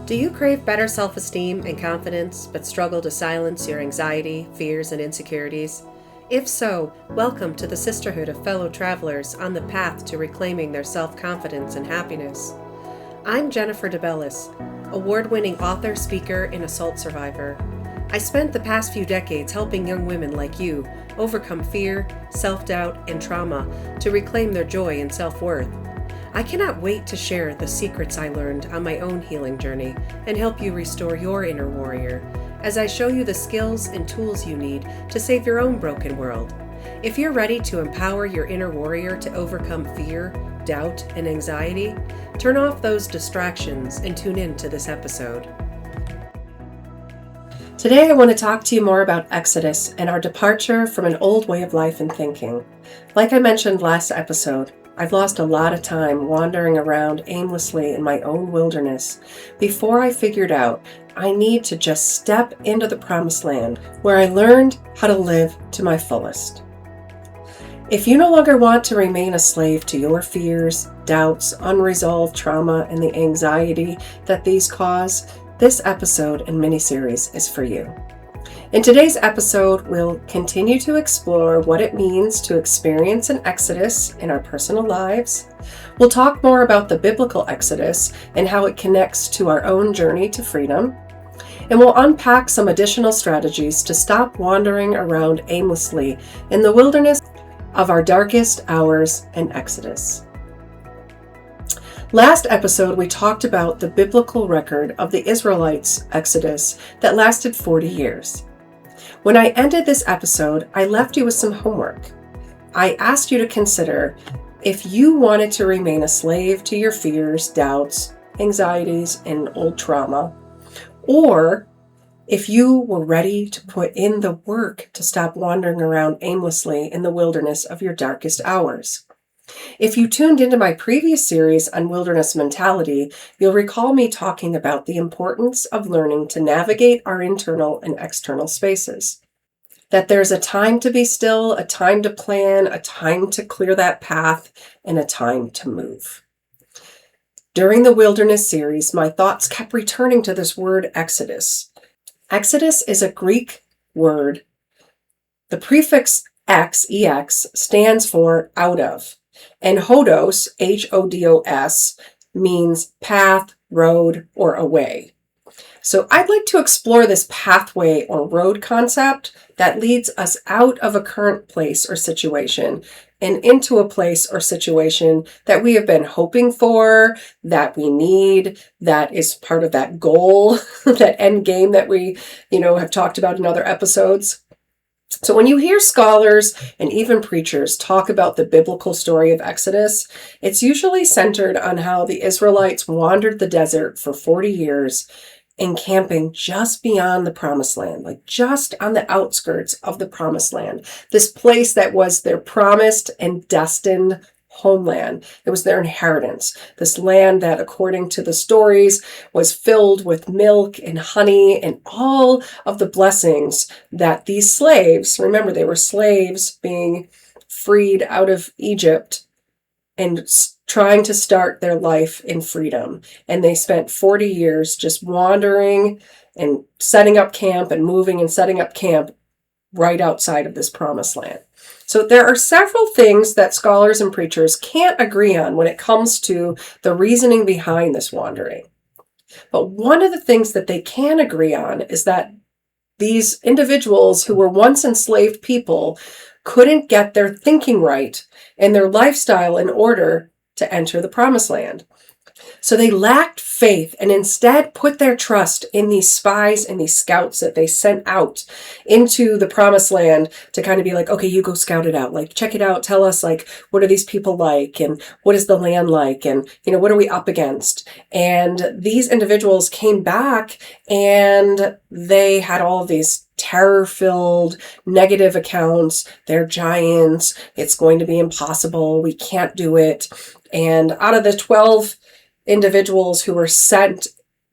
Do you crave better self-esteem and confidence, but struggle to silence your anxiety, fears, and insecurities? If so, welcome to the sisterhood of fellow travelers on the path to reclaiming their self-confidence and happiness. I'm Jennifer DeBellis, award-winning author, speaker, and assault survivor. I spent the past few decades helping young women like you overcome fear, self-doubt, and trauma to reclaim their joy and self-worth. I cannot wait to share the secrets I learned on my own healing journey and help you restore your inner warrior as I show you the skills and tools you need to save your own broken world. If you're ready to empower your inner warrior to overcome fear, doubt, and anxiety, turn off those distractions and tune in to this episode. Today I want to talk to you more about Exodus and our departure from an old way of life and thinking. Like I mentioned last episode, I've lost a lot of time wandering around aimlessly in my own wilderness before I figured out I need to just step into the promised land where I learned how to live to my fullest. If you no longer want to remain a slave to your fears, doubts, unresolved trauma, and the anxiety that these cause, this episode and mini-series is for you. In today's episode, we'll continue to explore what it means to experience an exodus in our personal lives. We'll talk more about the biblical exodus and how it connects to our own journey to freedom. And we'll unpack some additional strategies to stop wandering around aimlessly in the wilderness of our darkest hours and exodus. Last episode, we talked about the biblical record of the Israelites' exodus that lasted 40 years. When I ended this episode, I left you with some homework. I asked you to consider if you wanted to remain a slave to your fears, doubts, anxieties, and old trauma, or if you were ready to put in the work to stop wandering around aimlessly in the wilderness of your darkest hours. If you tuned into my previous series on wilderness mentality, you'll recall me talking about the importance of learning to navigate our internal and external spaces. That there's a time to be still, a time to plan, a time to clear that path, and a time to move. During the wilderness series, my thoughts kept returning to this word exodus. Exodus is a Greek word. The prefix ex stands for out of. And hodos, H-O-D-O-S, means path, road, or a way. So I'd like to explore this pathway or road concept that leads us out of a current place or situation and into a place or situation that we have been hoping for, that we need, that is part of that goal, that end game that we, have talked about in other episodes. So when you hear scholars and even preachers talk about the biblical story of Exodus, it's usually centered on how the Israelites wandered the desert for 40 years, encamping just beyond the promised land, like just on the outskirts of the promised land, this place that was their promised and destined homeland. It was their inheritance, this land that, according to the stories, was filled with milk and honey and all of the blessings that these slaves, remember they were slaves being freed out of Egypt and trying to start their life in freedom. And they spent 40 years just wandering and setting up camp and moving and setting up camp right outside of this promised land. So there are several things that scholars and preachers can't agree on when it comes to the reasoning behind this wandering. But one of the things that they can agree on is that these individuals who were once enslaved people couldn't get their thinking right and their lifestyle in order to enter the promised land. So they lacked faith and instead put their trust in these spies and these scouts that they sent out into the promised land to kind of be like, okay, you go scout it out. Like, check it out. Tell us, like, what are these people like? And what is the land like? And, what are we up against? And these individuals came back and they had all of these terror-filled negative accounts. They're giants. It's going to be impossible. We can't do it. And out of the 12 individuals who were sent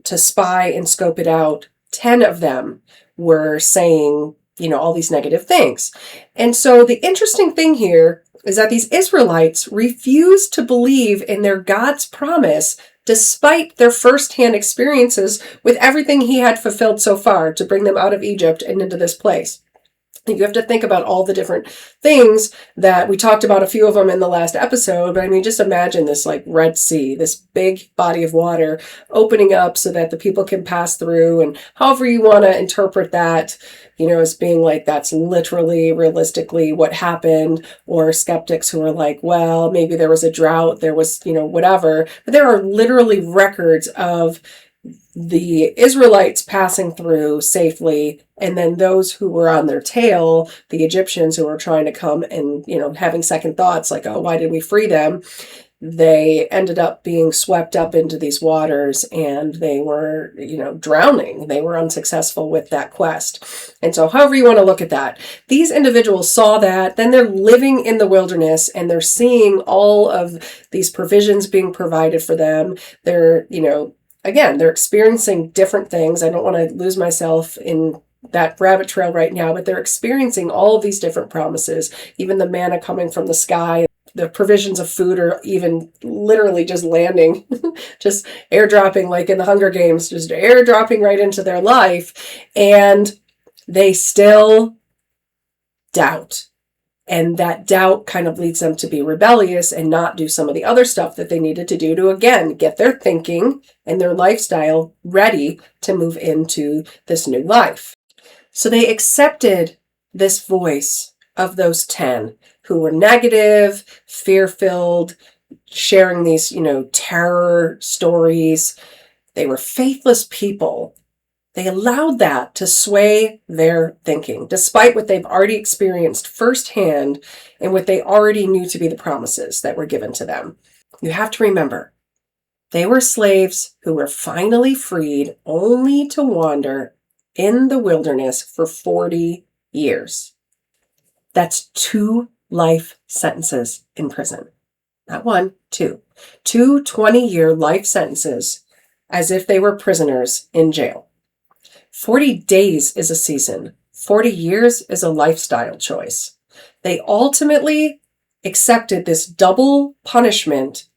to spy and scope it out, 10 of them were saying, all these negative things. And so the interesting thing here is that these Israelites refused to believe in their God's promise despite their firsthand experiences with everything he had fulfilled so far to bring them out of Egypt and into this place. You have to think about all the different things that we talked about, a few of them in the last episode. But I mean, just imagine this like Red Sea, this big body of water opening up so that the people can pass through, and however you want to interpret that, as being like that's literally, realistically what happened, or skeptics who are like, well, maybe there was a drought, there was, whatever. But there are literally records of the Israelites passing through safely, and then those who were on their tail, the Egyptians who were trying to come and, having second thoughts like, oh, why did we free them? They ended up being swept up into these waters, and they were, drowning. They were unsuccessful with that quest. And so however you want to look at that, these individuals saw that, then they're living in the wilderness and they're seeing all of these provisions being provided for them. They're, again, they're experiencing different things. I don't want to lose myself in that rabbit trail right now, but they're experiencing all of these different promises, even the manna coming from the sky. The provisions of food are even literally just landing, just airdropping, like in the Hunger Games, just airdropping right into their life. And they still doubt. And that doubt kind of leads them to be rebellious and not do some of the other stuff that they needed to do to, again, get their thinking and their lifestyle ready to move into this new life. So they accepted this voice of those 10 who were negative, fear-filled, sharing these, terror stories. They were faithless people. They allowed that to sway their thinking, despite what they've already experienced firsthand and what they already knew to be the promises that were given to them. You have to remember, they were slaves who were finally freed only to wander in the wilderness for 40 years. That's 2 life sentences in prison. Not 1, 2. 2 20-year life sentences as if they were prisoners in jail. 40 days is a season. 40 years is a lifestyle choice. They ultimately accepted this double punishment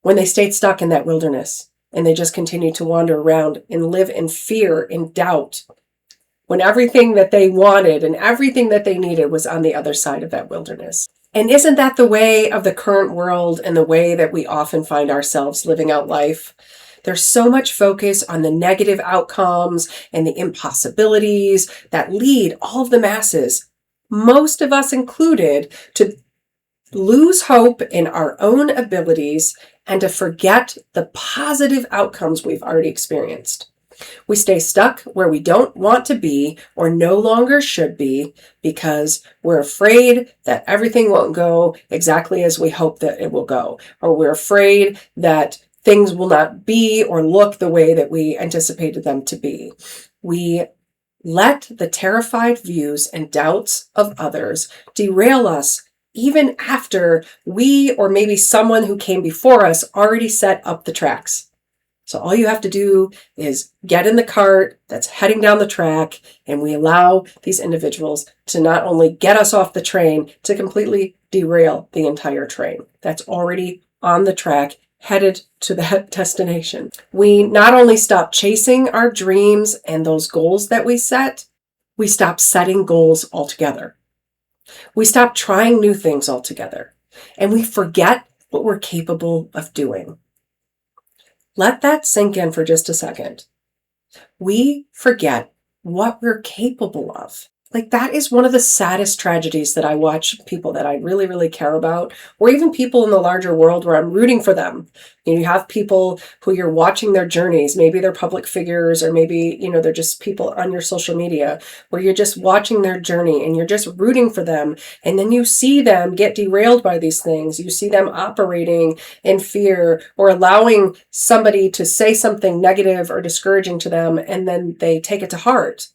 when they stayed stuck in that wilderness, and they just continued to wander around and live in fear and doubt when everything that they wanted and everything that they needed was on the other side of that wilderness. And isn't that the way of the current world and the way that we often find ourselves living out life? There's so much focus on the negative outcomes and the impossibilities that lead all of the masses, most of us included, to lose hope in our own abilities and to forget the positive outcomes we've already experienced. We stay stuck where we don't want to be or no longer should be because we're afraid that everything won't go exactly as we hope that it will go, or we're afraid that things will not be or look the way that we anticipated them to be. We let the terrified views and doubts of others derail us even after we or maybe someone who came before us already set up the tracks. So all you have to do is get in the cart that's heading down the track, and we allow these individuals to not only get us off the train, to completely derail the entire train that's already on the track, headed to that destination. We not only stop chasing our dreams and those goals that we set, we stop setting goals altogether. We stop trying new things altogether, and we forget what we're capable of doing. Let that sink in for just a second. We forget what we're capable of. Like, that is one of the saddest tragedies that I watch people that I really, really care about, or even people in the larger world where I'm rooting for them. You have people who you're watching their journeys. Maybe they're public figures, or maybe, they're just people on your social media where you're just watching their journey and you're just rooting for them. And then you see them get derailed by these things. You see them operating in fear or allowing somebody to say something negative or discouraging to them, and then they take it to heart.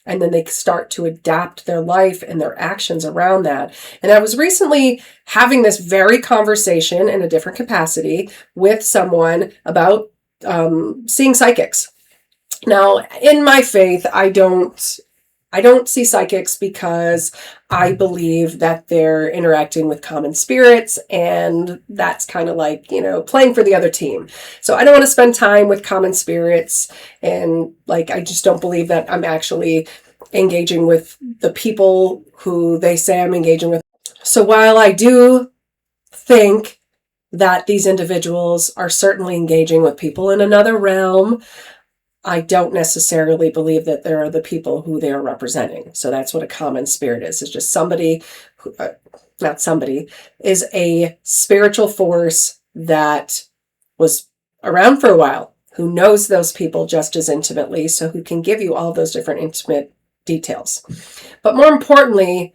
And then they start to adapt their life and their actions around that. And I was recently having this very conversation in a different capacity with someone about seeing psychics. Now, in my faith, I don't I don't see psychics because I believe that they're interacting with common spirits, and that's kind of like, playing for the other team. So I don't want to spend time with common spirits, and like, I just don't believe that I'm actually engaging with the people who they say I'm engaging with. So while I do think that these individuals are certainly engaging with people in another realm, I don't necessarily believe that they are the people who they are representing. So that's what a common spirit is. It's just somebody who, not somebody, is a spiritual force that was around for a while, who knows those people just as intimately, so who can give you all those different intimate details. But more importantly,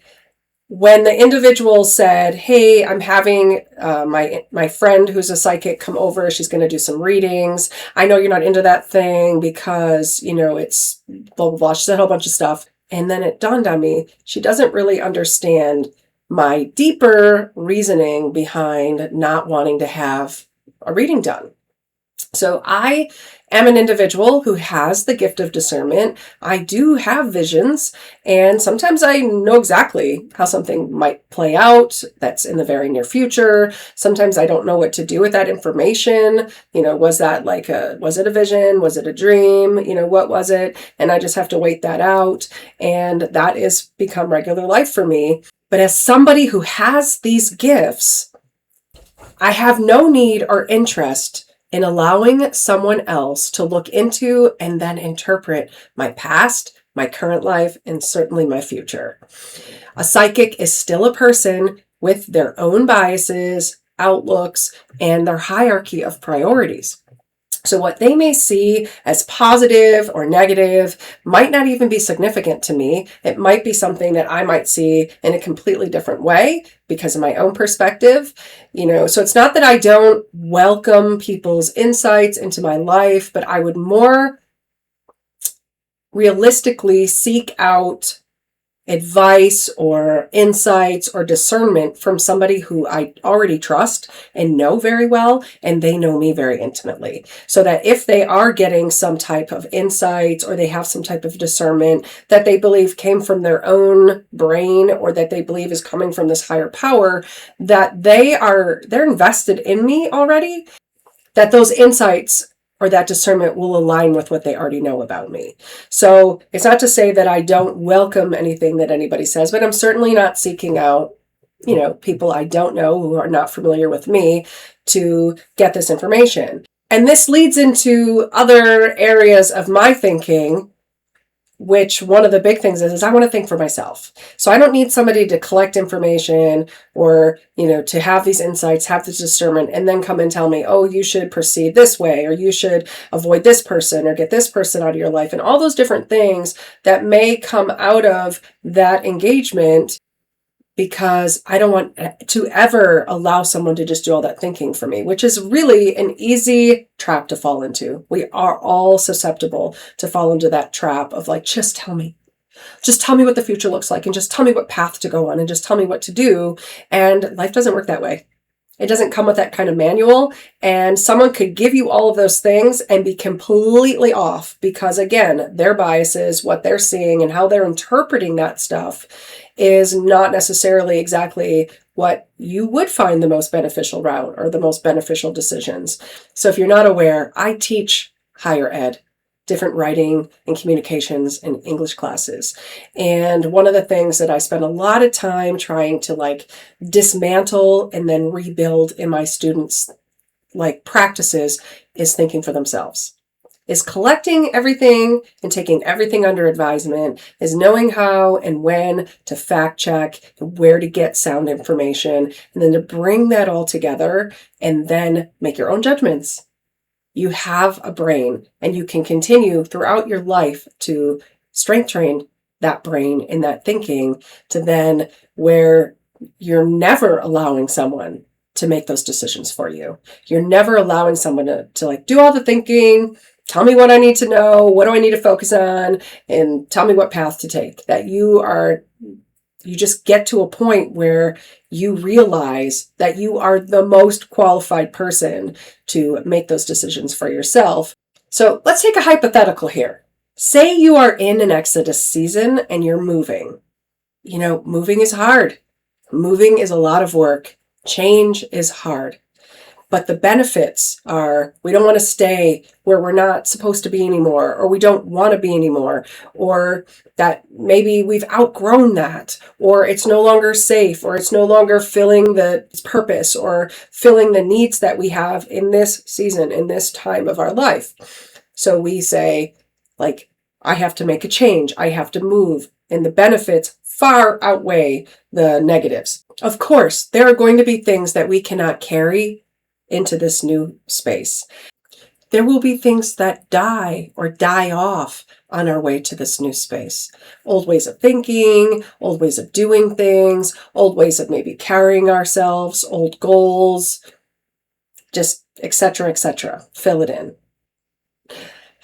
when the individual said, "Hey, I'm having my friend who's a psychic come over. She's going to do some readings. I know you're not into that thing because, it's blah, blah, blah." She said a whole bunch of stuff. And then it dawned on me, she doesn't really understand my deeper reasoning behind not wanting to have a reading done. So I am an individual who has the gift of discernment. I do have visions, and sometimes I know exactly how something might play out that's in the very near future. Sometimes I don't know what to do with that information. Was that was it a vision? Was it a dream? What was it? And I just have to wait that out. And that has become regular life for me. But as somebody who has these gifts, I have no need or interest in allowing someone else to look into and then interpret my past, my current life, and certainly my future. A psychic is still a person with their own biases, outlooks, and their hierarchy of priorities. So what they may see as positive or negative might not even be significant to me. It might be something that I might see in a completely different way because of my own perspective. So it's not that I don't welcome people's insights into my life, but I would more realistically seek out advice or insights or discernment from somebody who I already trust and know very well, and they know me very intimately. So that if they are getting some type of insights or they have some type of discernment that they believe came from their own brain or that they believe is coming from this higher power, that they're invested in me already, that those insights or that discernment will align with what they already know about me. So it's not to say that I don't welcome anything that anybody says, but I'm certainly not seeking out, people I don't know who are not familiar with me to get this information. And this leads into other areas of my thinking, which one of the big things is I want to think for myself. So I don't need somebody to collect information or, to have these insights, have this discernment, and then come and tell me, oh, you should proceed this way, or you should avoid this person or get this person out of your life, and all those different things that may come out of that engagement, because I don't want to ever allow someone to just do all that thinking for me, which is really an easy trap to fall into. We are all susceptible to fall into that trap of just tell me. Just tell me what the future looks like, and just tell me what path to go on, and just tell me what to do. And life doesn't work that way. It doesn't come with that kind of manual, and someone could give you all of those things and be completely off because, again, their biases, what they're seeing, and how they're interpreting that stuff is not necessarily exactly what you would find the most beneficial route or the most beneficial decisions. So if you're not aware, I teach higher ed, different writing and communications and English classes. And one of the things that I spend a lot of time trying to dismantle and then rebuild in my students' practices is thinking for themselves. Is collecting everything and taking everything under advisement, is knowing how and when to fact check, where to get sound information, and then to bring that all together and then make your own judgments. You have a brain, and you can continue throughout your life to strength train that brain in that thinking to then where you're never allowing someone to make those decisions for you. You're never allowing someone to do all the thinking, tell me what I need to know, what do I need to focus on, and tell me what path to take. That you just get to a point where you realize that you are the most qualified person to make those decisions for yourself. So let's take a hypothetical here. Say you are in an Exodus season and you're moving. Moving is hard. Moving is a lot of work. Change is hard. But the benefits are we don't want to stay where we're not supposed to be anymore, or we don't want to be anymore, or that maybe we've outgrown that, or it's no longer safe, or it's no longer filling the purpose or filling the needs that we have in this season, in this time of our life. So we say, like, I have to make a change. I have to move. And the benefits far outweigh the negatives. Of course, there are going to be things that we cannot carry into this new space. There will be things that die or die off on our way to this new space. Old ways of thinking, old ways of doing things, old ways of maybe carrying ourselves, old goals, just etc., etc. Fill it in.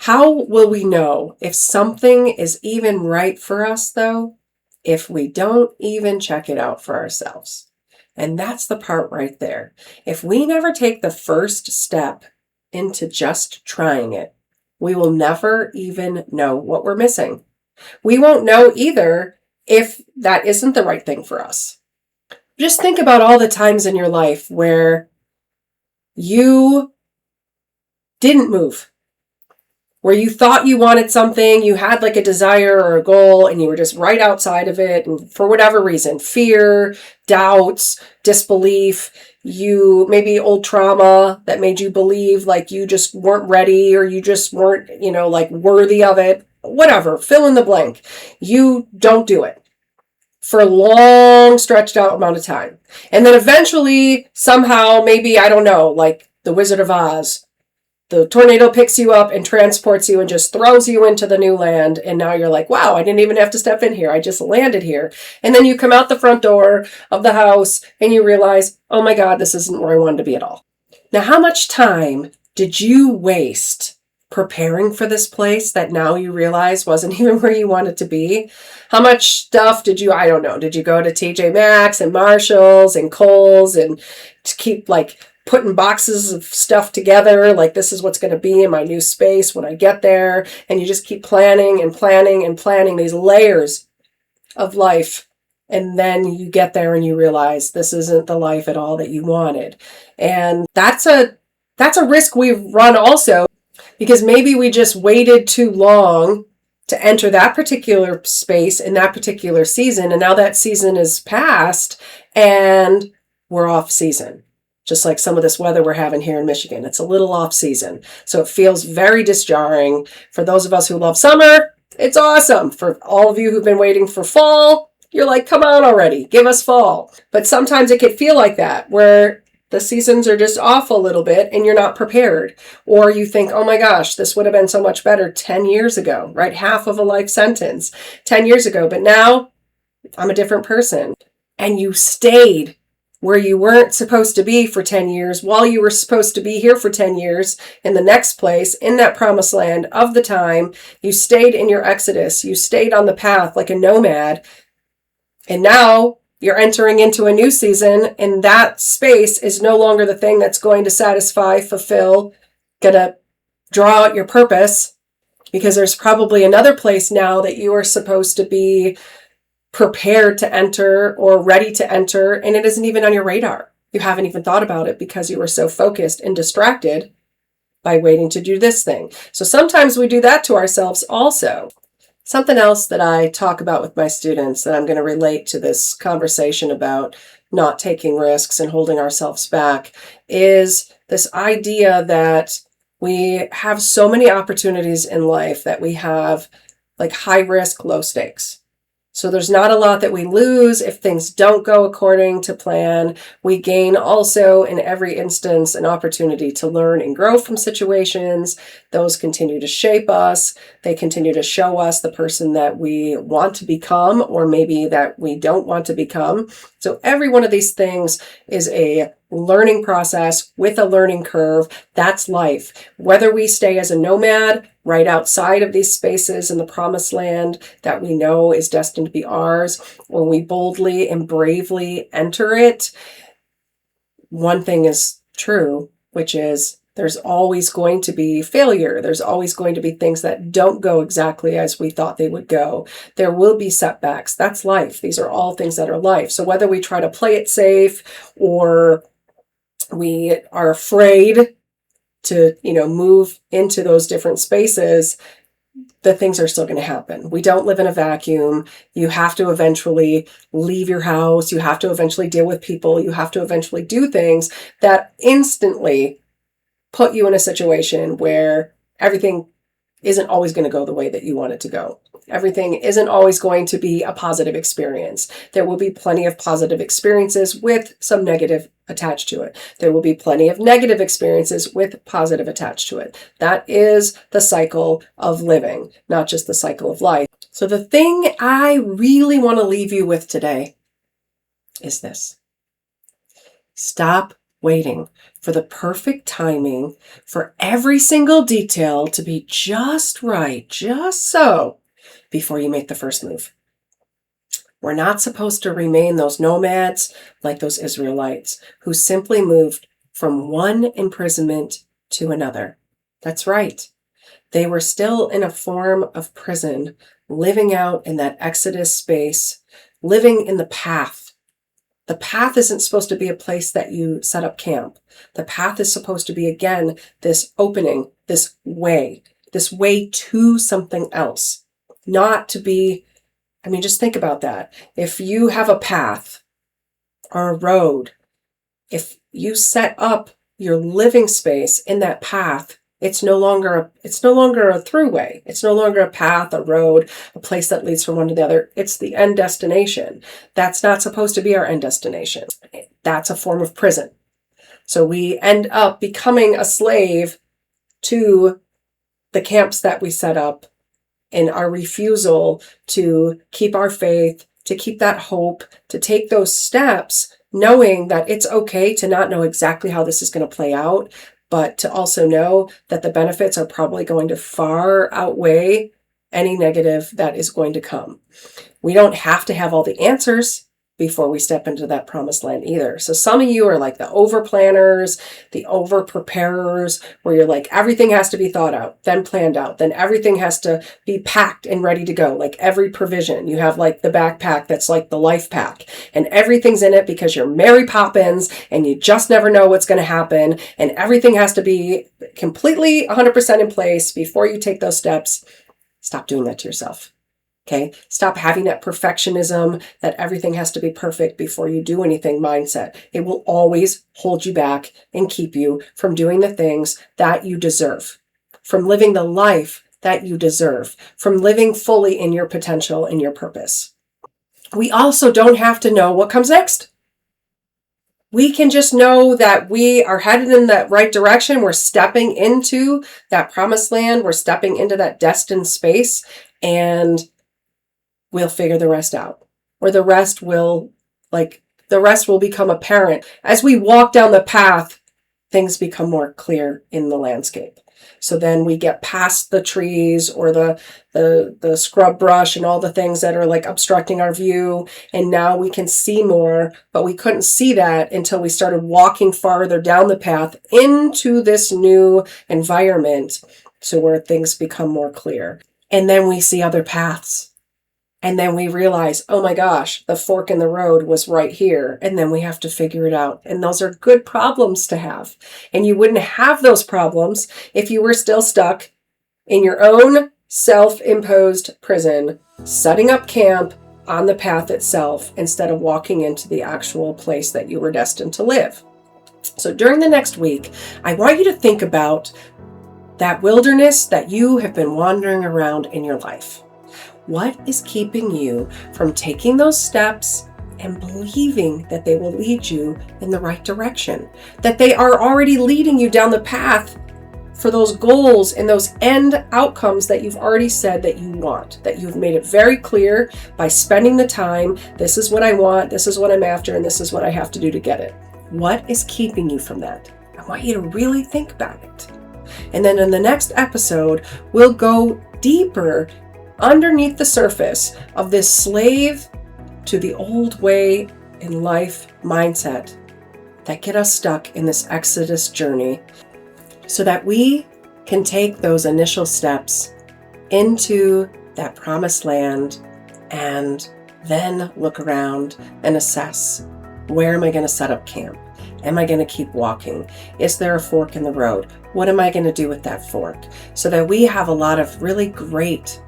How will we know if something is even right for us, though, if we don't even check it out for ourselves? And that's the part right there. If we never take the first step into just trying it, we will never even know what we're missing. We won't know either if that isn't the right thing for us. Just think about all the times in your life where you didn't move, where you thought you wanted something, you had like a desire or a goal, and you were just right outside of it. And for whatever reason, fear, doubts, disbelief, maybe old trauma that made you believe like you just weren't ready, or you just weren't, like worthy of it, whatever, fill in the blank. You don't do it for a long stretched out amount of time. And then eventually, somehow, maybe, I don't know, like the Wizard of Oz, the tornado picks you up and transports you and just throws you into the new land. And now you're like, wow, I didn't even have to step in here. I just landed here. And then you come out the front door of the house and you realize, oh my God, this isn't where I wanted to be at all. Now, how much time did you waste preparing for this place that now you realize wasn't even where you wanted to be? How much stuff did you go to TJ Maxx and Marshall's and Kohl's and to keep putting boxes of stuff together, like this is what's going to be in my new space when I get there, and you just keep planning and planning and planning these layers of life, and then you get there and you realize this isn't the life at all that you wanted. And that's a risk we've run also, because maybe we just waited too long to enter that particular space in that particular season, and now that season is past and we're off season. Just like some of this weather we're having here in Michigan. It's a little off season. So it feels very disjarring. For those of us who love summer, it's awesome. For all of you who've been waiting for fall, you're like, come on already, give us fall. But sometimes it can feel like that, where the seasons are just off a little bit and you're not prepared. Or you think, oh my gosh, this would have been so much better 10 years ago, right? Half of a life sentence 10 years ago. But now I'm a different person. And you stayed where you weren't supposed to be for 10 years, while you were supposed to be here for 10 years in the next place, in that promised land of the time. You stayed in your exodus. You stayed on the path like a nomad. And now you're entering into a new season, and that space is no longer the thing that's going to satisfy, fulfill, gonna draw out your purpose, because there's probably another place now that you are supposed to be prepared to enter or ready to enter, and it isn't even on your radar. You haven't even thought about it because you were so focused and distracted by waiting to do this thing. So sometimes we do that to ourselves also. Something else that I talk about with my students that I'm going to relate to this conversation about not taking risks and holding ourselves back is this idea that we have so many opportunities in life that we have like high risk, low stakes. So there's not a lot that we lose if things don't go according to plan. We gain also in every instance an opportunity to learn and grow from situations. Those continue to shape us. They continue to show us the person that we want to become, or maybe that we don't want to become. So every one of these things is a learning process with a learning curve. That's life. Whether we stay as a nomad right outside of these spaces in the promised land that we know is destined to be ours, or we boldly and bravely enter it, one thing is true, which is There's always going to be failure. There's always going to be things that don't go exactly as we thought they would go. There will be setbacks. That's life. These are all things that are life. So whether we try to play it safe or we are afraid to, move into those different spaces, the things are still going to happen. We don't live in a vacuum. You have to eventually leave your house. You have to eventually deal with people. You have to eventually do things that instantly put you in a situation where everything isn't always going to go the way that you want it to go. Everything isn't always going to be a positive experience. There will be plenty of positive experiences with some negative attached to it. There will be plenty of negative experiences with positive attached to it. That is the cycle of living, not just the cycle of life. So the thing I really want to leave you with today is this. Stop waiting for the perfect timing for every single detail to be just right, just so, before you make the first move. We're not supposed to remain those nomads like those Israelites who simply moved from one imprisonment to another. That's right. They were still in a form of prison, living out in that Exodus space, living in the path. The path isn't supposed to be a place that you set up camp. The path is supposed to be, again, this opening, this way to something else. Not to be, just think about that. If you have a path or a road, if you set up your living space in that path, it's no longer a throughway. It's no longer a path, a road, a place that leads from one to the other. It's the end destination. That's not supposed to be our end destination. That's a form of prison. So we end up becoming a slave to the camps that we set up in our refusal to keep our faith, to keep that hope, to take those steps, knowing that it's okay to not know exactly how this is going to play out, but to also know that the benefits are probably going to far outweigh any negative that is going to come. We don't have to have all the answers before we step into that promised land either. So some of you are like the over planners, the over preparers, where you're like, everything has to be thought out, then planned out, then everything has to be packed and ready to go. Like every provision, you have like the backpack that's like the life pack, and everything's in it because you're Mary Poppins and you just never know what's going to happen. And everything has to be completely 100% in place before you take those steps. Stop doing that to yourself. Okay, stop having that perfectionism, that everything has to be perfect before you do anything mindset. It will always hold you back and keep you from doing the things that you deserve, from living the life that you deserve, from living fully in your potential and your purpose. We also don't have to know what comes next. We can just know that we are headed in that right direction. We're stepping into that promised land. We're stepping into that destined space, and we'll figure the rest out. Or the rest will become apparent. As we walk down the path, things become more clear in the landscape. So then we get past the trees or the scrub brush and all the things that are like obstructing our view. And now we can see more, but we couldn't see that until we started walking farther down the path into this new environment. So where things become more clear. And then we see other paths. And then we realize, oh my gosh, the fork in the road was right here. And then we have to figure it out. And those are good problems to have. And you wouldn't have those problems if you were still stuck in your own self-imposed prison, setting up camp on the path itself instead of walking into the actual place that you were destined to live. So during the next week, I want you to think about that wilderness that you have been wandering around in your life. What is keeping you from taking those steps and believing that they will lead you in the right direction? That they are already leading you down the path for those goals and those end outcomes that you've already said that you want, that you've made it very clear by spending the time. This is what I want, this is what I'm after, and this is what I have to do to get it. What is keeping you from that? I want you to really think about it. And then in the next episode, we'll go deeper underneath the surface of this slave to the old way in life mindset that get us stuck in this Exodus journey. so that we can take those initial steps into that promised land and then look around and assess, where am I going to set up camp? Am I going to keep walking? Is there a fork in the road? What am I going to do with that fork? So that we have a lot of really great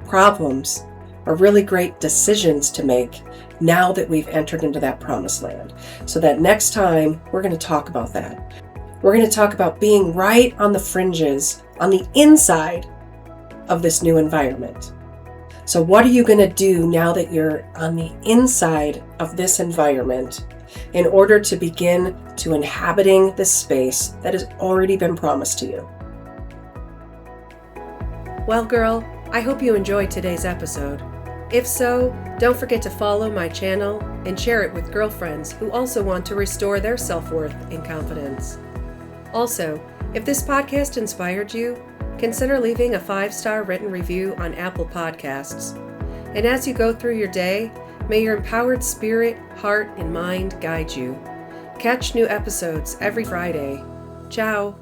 problems or really great decisions to make now that we've entered into that promised land. So that next time we're going to talk about that. We're going to talk about being right on the fringes, on the inside of this new environment. So what are you going to do now that you're on the inside of this environment in order to begin to inhabiting this space that has already been promised to you? Well, girl, I hope you enjoyed today's episode. If so, don't forget to follow my channel and share it with girlfriends who also want to restore their self-worth and confidence. Also, if this podcast inspired you, consider leaving a 5-star written review on Apple Podcasts. And as you go through your day, may your empowered spirit, heart, and mind guide you. Catch new episodes every Friday. Ciao.